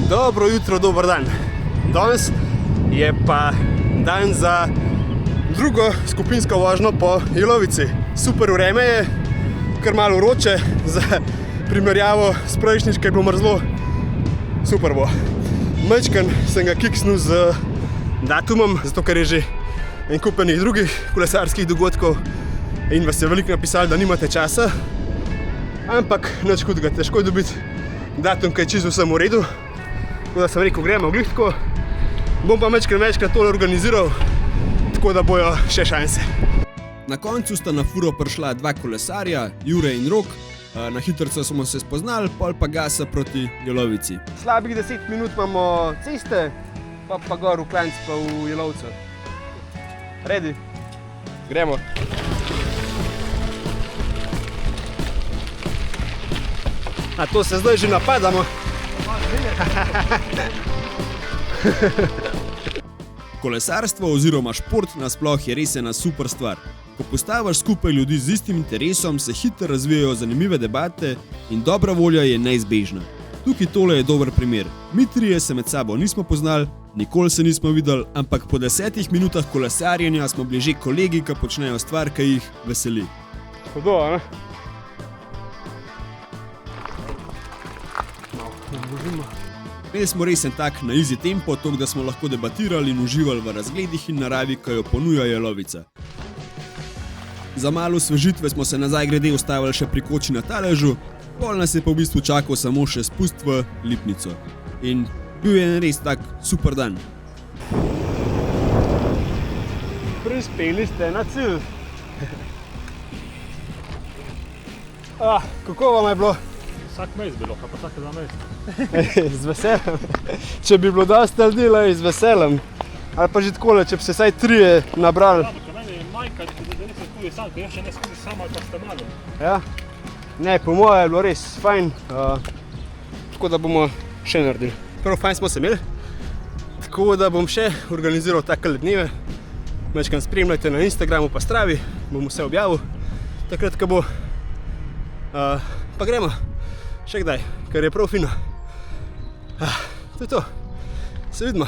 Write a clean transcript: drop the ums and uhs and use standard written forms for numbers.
Dobro jutro, dober dan. Danes je pa dan za drugo skupinsko vožnjo po Jelovici. Super vreme je, kar malo vroče, za primerjavo s prejšnjič, ko je bilo mrzlo. Super bo. Majčkan sem ga kiksnil z datumom, zato ker je že en kup enih drugih kolesarskih dogodkov in vas je veliko napisali, da nimate časa. Ampak nič hudega, težko je dobiti datum, ki je čisto vsem v redu. Tako da sem rekel, gremo glih tako. Bom pa večkrat tole organiziral, tako da bojo še šanse. Na koncu sta na furo prišla dva kolesarja, Jure in Rok. Na hitrca smo se spoznali, pol pa gasa proti Jelovici. Slabih 10 minut imamo ceste, pa gor v Klanc pa v Jelovcu. Ready? Gremo. A to se zdaj že napadamo. Kolesarstvo oziroma šport nasploh je res ena super stvar. Ko postaviš skupaj ljudi z istim interesom, se hitro razvijajo zanimive debate in dobra volja je neizbežna. Tukaj tole je dober primer. Mi trije se med sabo nismo poznali, nikoli se nismo videli, ampak po 10 minutah kolesarjenja smo bili že kolegi, ki počnejo stvar, ki jih veseli. Hudo, ne? Imeli smo res en tak na easy tempo, tako da smo lahko debatirali in uživali v razgledih in naravi, ki jo ponuja Jelovica. Za malo osvežitve smo se nazaj grede ustavili še pri koči na taležu, pol nas je pa v bistvu čakal samo še spust v Lipnico. In bil je res tak super dan. Prispeli ste na cilj. Kako vam je bilo? Vsak mes bilo, pa vsake 2 meseca. Z veseljem. Če bi bilo dosti ljudi, z veseljem. Ali pa že takole, če bi se vsaj 3 nabrali. Ker meni je majka, da nisem tudi sam, ker jaz še ne skozi sam ali pa ste malo. Ja? Ne, po moje je bilo res fajn. Tako da bomo še naredili. Prav fajn smo se imeli. Tako da bom še organiziral takele dneve. Majčkam spremljajte na Instagramu pa Stravi, bom vse objavil. Takrat, ko bo. Pa gremo. Še kdaj, ker je prav fino. To je to. Se vidimo.